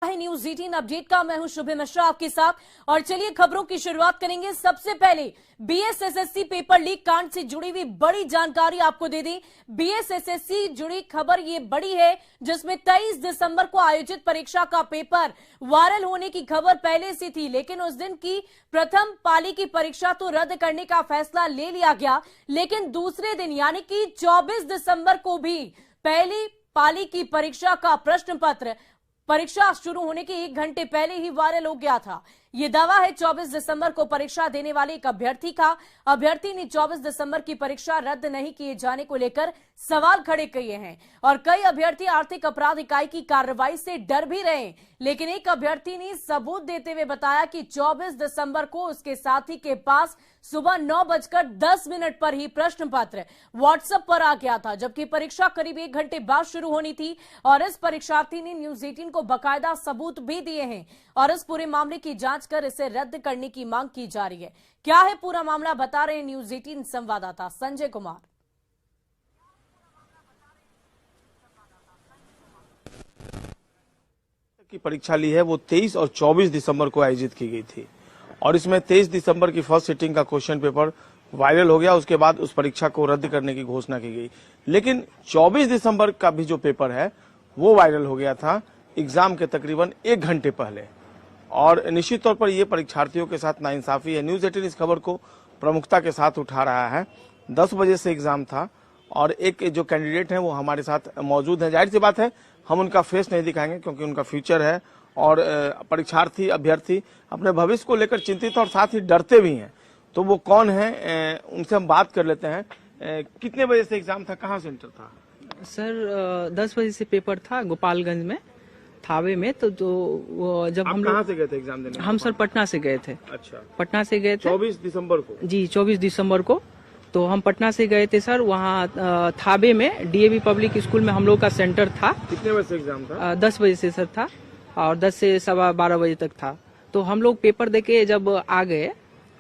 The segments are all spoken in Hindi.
है न्यूज 18 अपडेट का। मैं हूं शुभे मिश्रा आपके साथ और चलिए खबरों की शुरुआत करेंगे। सबसे पहले बीएसएसएससी पेपर लीक कांड से जुड़ी हुई बड़ी जानकारी आपको दे दी। बीएसएसएससी जुड़ी खबर ये बड़ी है जिसमें 23 दिसंबर को आयोजित परीक्षा का पेपर वायरल होने की खबर पहले से थी, लेकिन उस दिन की प्रथम पाली की परीक्षा तो रद्द करने का फैसला ले लिया गया। लेकिन दूसरे दिन यानी कि 24 दिसंबर को भी पहली पाली की परीक्षा का प्रश्न पत्र परीक्षा शुरू होने के 1 घंटे पहले ही वायरल हो गया था। ये दावा है 24 दिसंबर को परीक्षा देने वाले एक अभ्यर्थी का। अभ्यर्थी ने 24 दिसंबर की परीक्षा रद्द नहीं किए जाने को लेकर सवाल खड़े किए हैं और कई अभ्यर्थी आर्थिक अपराध इकाई की कार्रवाई से डर भी रहे। लेकिन एक अभ्यर्थी ने सबूत देते हुए बताया कि 24 दिसंबर को उसके साथी के पास सुबह 9:10 पर ही प्रश्न पत्र व्हाट्सएप पर आ गया था, जबकि परीक्षा करीब 1 घंटे बाद शुरू होनी थी और इस परीक्षार्थी ने न्यूज 18 को बाकायदा सबूत भी दिए हैं और इस पूरे मामले की जांच कर इसे रद्द करने की मांग की जा रही है। क्या है पूरा मामला, बता रहे हैं न्यूज 18 संवाददाता संजय कुमार। की परीक्षा ली है वो 23 और 24 दिसंबर को आयोजित की गई थी और इसमें 23 दिसंबर की फर्स्ट सिटिंग का क्वेश्चन पेपर वायरल हो गया। उसके बाद उस परीक्षा को रद्द करने की घोषणा की गई, लेकिन 24 दिसंबर का भी जो पेपर है वो वायरल हो गया था एग्जाम के तकरीबन 1 घंटे पहले। और निश्चित तौर पर यह परीक्षार्थियों के साथ नाइंसाफी है। न्यूज 18 इस खबर को प्रमुखता के साथ उठा रहा है। 10 बजे से एग्जाम था और एक जो कैंडिडेट हैं वो हमारे साथ मौजूद हैं। जाहिर सी बात है हम उनका फेस नहीं दिखाएंगे क्योंकि उनका फ्यूचर है और परीक्षार्थी अभ्यर्थी अपने भविष्य को लेकर चिंतित और साथ ही डरते भी हैं। तो वो कौन है उनसे हम बात कर लेते हैं। कितने बजे से एग्जाम था, कहाँ सेंटर था? सर 10 बजे से पेपर था गोपालगंज में, थावे में। तो जो जब हम कहाँ से गए थे एग्जाम देने? हम सर पटना से गए थे। अच्छा, पटना से गए थे 24 दिसंबर को? जी 24 दिसंबर को। तो हम पटना से गए थे सर, वहाँ थावे में डीएवी पब्लिक स्कूल में हम लोग का सेंटर था। कितने बजे से एग्जाम था? 10 बजे से सर था और 10 से 12:15 बजे तक था। तो हम लोग पेपर देके जब आ गए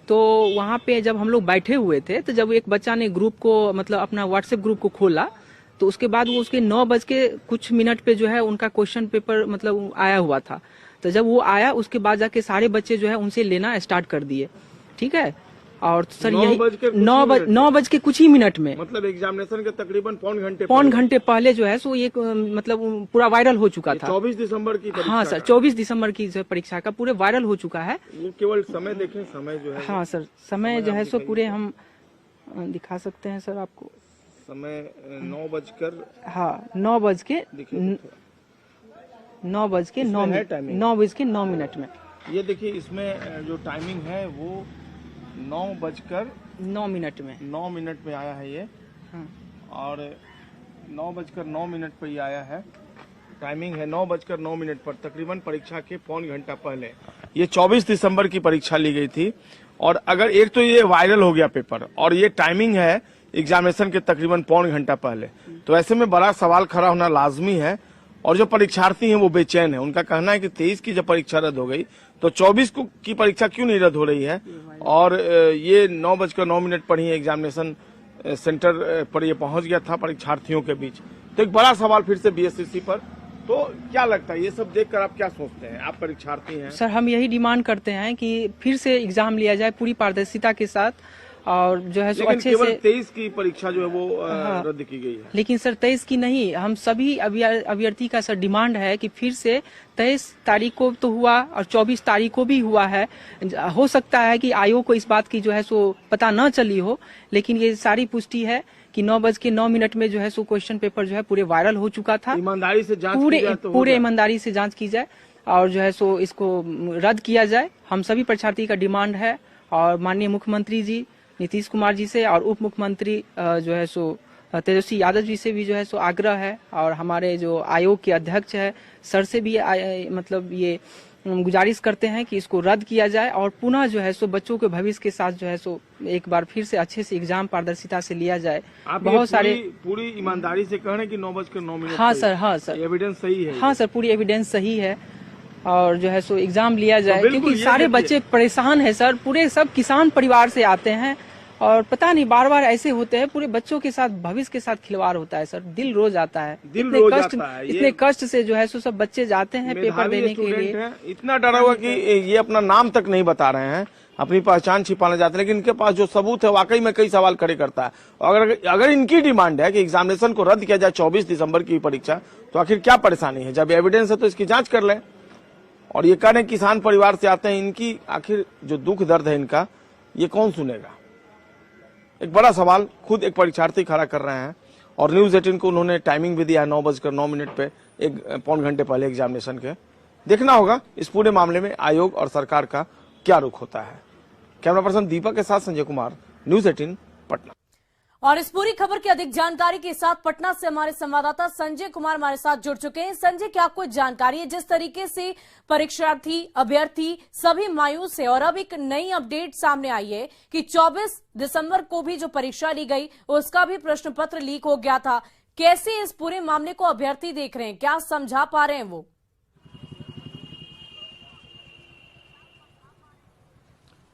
तो वहाँ पे जब हम लोग बैठे हुए थे तो जब एक बच्चा ने ग्रुप को मतलब अपना व्हाट्सएप ग्रुप को खोला तो उसके बाद वो उसके 9:00 पे जो है उनका क्वेश्चन पेपर मतलब आया हुआ था। तो जब वो आया उसके बाद जाके सारे बच्चे जो है उनसे लेना स्टार्ट कर दिए। ठीक है, और सर यही 9:00 के कुछ ही मिनट में मतलब एग्जामिनेशन के तकरीबन पौन घंटे पहले जो है सो ये मतलब पूरा वायरल हो चुका था। 24 दिसंबर की परीक्षा? हाँ सर 24 दिसंबर की परीक्षा का पूरे वायरल हो चुका है। केवल समय देखें, समय जो है। हाँ सर समय जो है सो पूरे हम दिखा सकते हैं सर आपको। समय 9:00 हाँ 9:09 में। ये देखिए इसमें जो टाइमिंग है वो 9:09 में आया है ये। हाँ। और 9:09 पर ये आया है। टाइमिंग है 9:09 पर, तकरीबन परीक्षा के पौन घंटा पहले। ये 24 दिसंबर की परीक्षा ली गई थी और अगर एक तो ये वायरल हो गया पेपर और ये टाइमिंग है एग्जामिनेशन के तकरीबन पौन घंटा पहले, तो ऐसे में बड़ा सवाल खड़ा होना लाजमी है। और जो परीक्षार्थी हैं वो बेचैन है। उनका कहना है कि 23 की जब परीक्षा रद्द हो गई तो 24 की परीक्षा क्यों नहीं रद्द हो रही है। और ये 9:09 पर ही एग्जामिनेशन सेंटर पर ये पहुंच गया था परीक्षार्थियों के बीच। तो एक बड़ा सवाल फिर से बीएसएससी पर। तो क्या लगता है, ये सब देखकर आप क्या सोचते हैं? आप परीक्षार्थी हैं। सर हम यही डिमांड करते हैं कि फिर से एग्जाम लिया जाए पूरी पारदर्शिता के साथ और जो है सो अच्छे से। 23 की परीक्षा जो है वो रद्द की गई है। लेकिन सर 23 की नहीं, हम सभी अभ्यर्थी का सर डिमांड है कि फिर से 23 तारीख को तो हुआ और 24 तारीख को भी हुआ है। हो सकता है कि आयोग को इस बात की जो है सो पता न चली हो, लेकिन ये सारी पुष्टि है कि 9:09 में जो है सो क्वेश्चन पेपर जो है पूरे वायरल हो चुका था। ईमानदारी से जांच पूरे ईमानदारी से जांच की जाए और जो है सो इसको रद्द किया जाए। हम सभी परीक्षार्थी का डिमांड है और माननीय मुख्यमंत्री जी नीतीश कुमार जी से और उप मुख्यमंत्री जो है सो तेजस्वी यादव जी से भी जो है सो आग्रह है और हमारे जो आयोग के अध्यक्ष है सर से भी मतलब ये गुजारिश करते हैं कि इसको रद्द किया जाए और पुनः जो है सो बच्चों के भविष्य के साथ जो है सो एक बार फिर से अच्छे से एग्जाम पारदर्शिता से लिया जाए। बहुत सारे पूरी ईमानदारी से कह रहे हैं कि 9:09। हाँ सर एविडेंस सही है। हाँ सर पूरी एविडेंस सही है और जो है सो एग्जाम लिया जाए क्योंकि सारे बच्चे परेशान है सर। पूरे सब किसान परिवार से आते हैं और पता नहीं बार बार ऐसे होते हैं, पूरे बच्चों के साथ भविष्य के साथ खिलवाड़ होता है सर। दिल रो जाता है, इतने कष्ट से जो है सो सब बच्चे जाते हैं पेपर देने के लिए। इतना डरा हुआ कि ये अपना नाम तक नहीं बता रहे हैं, अपनी पहचान छिपाना चाहते हैं, लेकिन इनके पास जो सबूत है वाकई में कई सवाल खड़े करता है। और अगर इनकी डिमांड है कि एग्जामिनेशन को रद्द किया जाए 24 दिसंबर की परीक्षा, तो आखिर क्या परेशानी है? जब एविडेंस है तो इसकी जांच कर लें। और ये कह रहे किसान परिवार से आते हैं, इनकी आखिर जो दुख दर्द है इनका, ये कौन सुनेगा? एक बड़ा सवाल खुद एक परीक्षार्थी खड़ा कर रहे हैं। और न्यूज 18 को उन्होंने टाइमिंग भी दिया है 9:09 पे, एक पौन घंटे पहले एग्जामिनेशन के। देखना होगा इस पूरे मामले में आयोग और सरकार का क्या रुख होता है। कैमरा पर्सन दीपक के साथ संजय कुमार, न्यूज 18 पटना। और इस पूरी खबर की अधिक जानकारी के साथ पटना से हमारे संवाददाता संजय कुमार हमारे साथ जुड़ चुके हैं। संजय, क्या कुछ जानकारी है? जिस तरीके से परीक्षार्थी, अभ्यर्थी सभी मायूस है और अब एक नई अपडेट सामने आई है कि 24 दिसंबर को भी जो परीक्षा ली गई उसका भी प्रश्न पत्र लीक हो गया था। कैसे इस पूरे मामले को अभ्यर्थी देख रहे हैं, क्या समझा पा रहे हैं वो?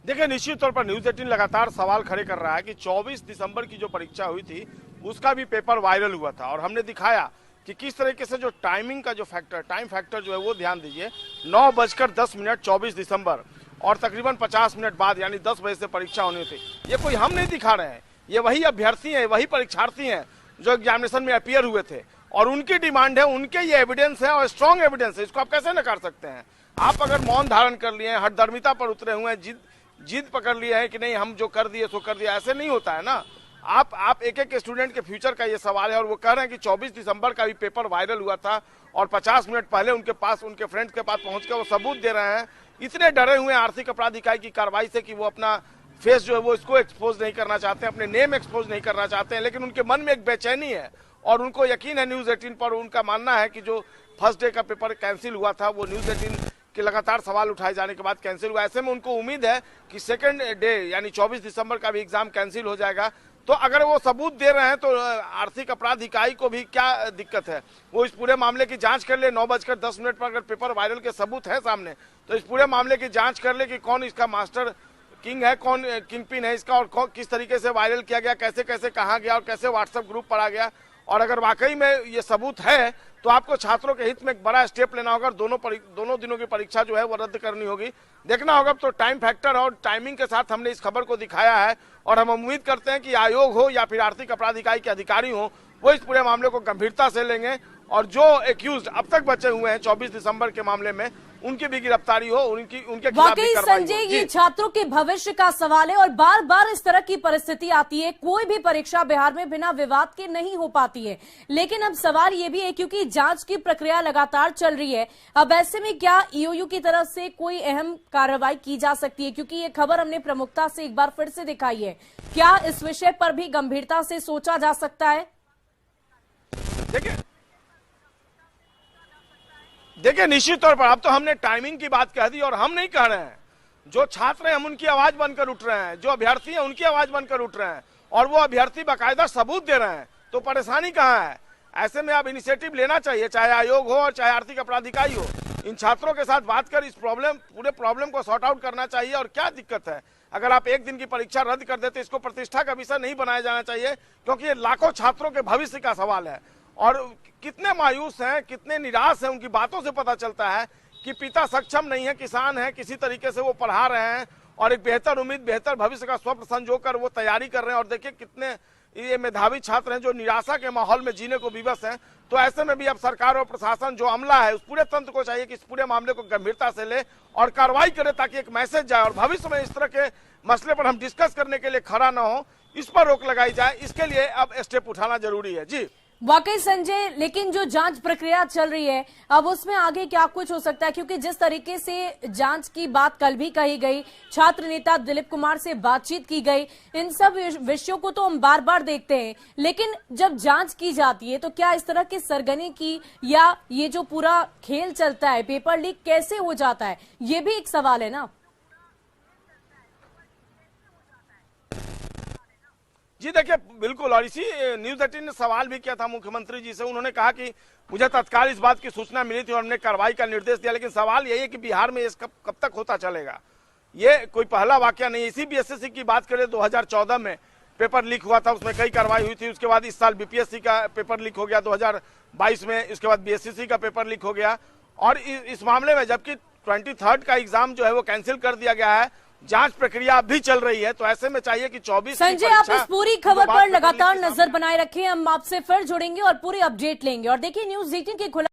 देखिए, निश्चित तौर पर न्यूज 18 लगातार सवाल खड़े कर रहा है कि 24 दिसंबर की जो परीक्षा हुई थी उसका भी पेपर वायरल हुआ था। और हमने दिखाया कि किस तरीके से जो टाइमिंग का जो टाइम फैक्टर जो है वो ध्यान दीजिए, 9:10 24 दिसंबर और तकरीबन 50 मिनट बाद यानी 10 बजे से परीक्षा होनी थी। ये कोई हम नहीं दिखा रहे हैं, ये वही अभ्यर्थी हैं, वही परीक्षार्थी हैं जो एग्जामिनेशन में अपीयर हुए थे। और उनकी डिमांड है, उनके ये एविडेंस है और स्ट्रॉन्ग एविडेंस है, इसको आप कैसे नकार सकते हैं? आप अगर मौन धारण कर लिए हैं, हठधर्मिता पर उतरे हुए हैं, जिद पकड़ लिया है कि नहीं हम जो कर दिए सो कर दिया, ऐसे नहीं होता है ना। आप एक एक स्टूडेंट के फ्यूचर का ये सवाल है। और वो कह रहे हैं कि 24 दिसंबर का भी पेपर वायरल हुआ था और 50 मिनट पहले उनके पास, उनके फ्रेंड्स के पास पहुंच कर वो सबूत दे रहे हैं। इतने डरे हुए हैं आर्थिक अपराध इकाई की कार्रवाई से कि वो अपना फेस जो है वो इसको एक्सपोज नहीं करना चाहते, अपने नेम एक्सपोज नहीं करना चाहते हैं। लेकिन उनके मन में एक बेचैनी है और उनको यकीन है न्यूज 18 पर। उनका मानना है कि जो फर्स्ट डे का पेपर कैंसिल हुआ था वो न्यूज 18 के लगातार सवाल उठाए जाने के बाद कैंसिल हुआ। ऐसे में उनको उम्मीद है कि सेकंड डे यानी 24 दिसंबर का भी एग्जाम कैंसिल हो जाएगा। तो अगर वो सबूत दे रहे हैं तो आर्थिक अपराध इकाई को भी क्या दिक्कत है? वो इस पूरे मामले की जांच कर ले। 9:10 पर अगर पेपर वायरल के सबूत है सामने तो इस पूरे मामले की जांच कर ले कि कौन इसका मास्टर किंग है, कौन किंग पिन है इसका, और किस तरीके से वायरल किया गया, कैसे कैसे कहा गया और कैसे व्हाट्सएप ग्रुप पर आ गया। और अगर वाकई में ये सबूत है तो आपको छात्रों के हित में एक बड़ा स्टेप लेना होगा। दोनों दिनों की परीक्षा जो है वो रद्द करनी होगी। देखना होगा तो टाइम फैक्टर और टाइमिंग के साथ हमने इस खबर को दिखाया है। और हम उम्मीद करते हैं कि आयोग हो या फिर आर्थिक अपराध इकाई के अधिकारी हो, वो इस पूरे मामले को गंभीरता से लेंगे और जो एक्यूज्ड अब तक बचे हुए हैं 24 दिसंबर के मामले में उनकी भी गिरफ्तारी हो, उनके खिलाफ भी कार्रवाई हो। संजय, ये छात्रों के भविष्य का सवाल है और बार बार इस तरह की परिस्थिति आती है। कोई भी परीक्षा बिहार में बिना विवाद के नहीं हो पाती है। लेकिन अब सवाल ये भी है क्योंकि जांच की प्रक्रिया लगातार चल रही है, अब ऐसे में क्या ईओयू की तरफ से कोई अहम कार्रवाई की जा सकती है? क्योंकि ये खबर हमने प्रमुखता से एक बार फिर से दिखाई है। क्या इस विषय पर भी गंभीरता से सोचा जा सकता है? देखिए, निश्चित तौर पर अब तो हमने टाइमिंग की बात कह दी और हम नहीं कह रहे हैं। जो छात्र हैं हम उनकी आवाज बनकर उठ रहे हैं, जो अभ्यर्थी हैं उनकी आवाज बनकर उठ रहे हैं और वो अभ्यर्थी बाकायदा सबूत दे रहे हैं। तो परेशानी कहाँ है? ऐसे में अब इनिशिएटिव लेना चाहिए, चाहे आयोग हो और चाहे आर्थिक अपराध इकाई हो। इन छात्रों के साथ बात कर इस पूरे प्रॉब्लम को सॉर्ट आउट करना चाहिए। और क्या दिक्कत है अगर आप एक दिन की परीक्षा रद्द कर देते? इसको प्रतिष्ठा का विषय नहीं बनाया जाना चाहिए क्योंकि ये लाखों छात्रों के भविष्य का सवाल है। और कितने मायूस हैं, कितने निराश हैं, उनकी बातों से पता चलता है कि पिता सक्षम नहीं है, किसान है, किसी तरीके से वो पढ़ा रहे हैं और एक बेहतर उम्मीद, बेहतर भविष्य का स्वप्न संजोकर वो तैयारी कर रहे हैं। और देखिए कितने ये मेधावी छात्र हैं जो निराशा के माहौल में जीने को विवश हैं। तो ऐसे में भी अब सरकार और प्रशासन जो अमला है उस पूरे तंत्र को चाहिए कि इस पूरे मामले को गंभीरता से ले और कार्रवाई करे ताकि एक मैसेज जाए और भविष्य में इस तरह के मसले पर हम डिस्कस करने के लिए खड़ा न हो, इस पर रोक लगाई जाए। इसके लिए अब स्टेप उठाना जरूरी है। जी वाकई संजय, लेकिन जो जांच प्रक्रिया चल रही है अब उसमें आगे क्या कुछ हो सकता है? क्योंकि जिस तरीके से जांच की बात कल भी कही गई, छात्र नेता दिलीप कुमार से बातचीत की गई, इन सब विषयों को तो हम बार बार देखते हैं। लेकिन जब जांच की जाती है तो क्या इस तरह की सरगनी की या ये जो पूरा खेल चलता है, पेपर लीक कैसे हो जाता है, ये भी एक सवाल है ना। जी देखिए, बिल्कुल। और इसी न्यूज 18 ने सवाल भी किया था मुख्यमंत्री जी से। उन्होंने कहा कि मुझे तत्काल इस बात की सूचना मिली थी और हमने कार्रवाई का निर्देश दिया, लेकिन सवाल यही है कि बिहार में ये कब तक होता चलेगा? ये कोई पहला वाकया नहीं। इसी बीएसएससी की बात करें 2014 में पेपर लीक हुआ था, उसमें कई कार्रवाई हुई थी। उसके बाद इस साल बीपीएससी का पेपर लीक हो गया 2022 में, इसके बाद बीएसएससी का पेपर लीक हो गया। और इस मामले में जबकि 23 का एग्जाम जो है वो कैंसिल कर दिया गया है, जांच प्रक्रिया अब भी चल रही है, तो ऐसे में चाहिए कि 24 संजय आप इस पूरी खबर पर लगातार नजर बनाए रखें। हम आपसे फिर जुड़ेंगे और पूरी अपडेट लेंगे। और देखिए न्यूज़ 18 के खुला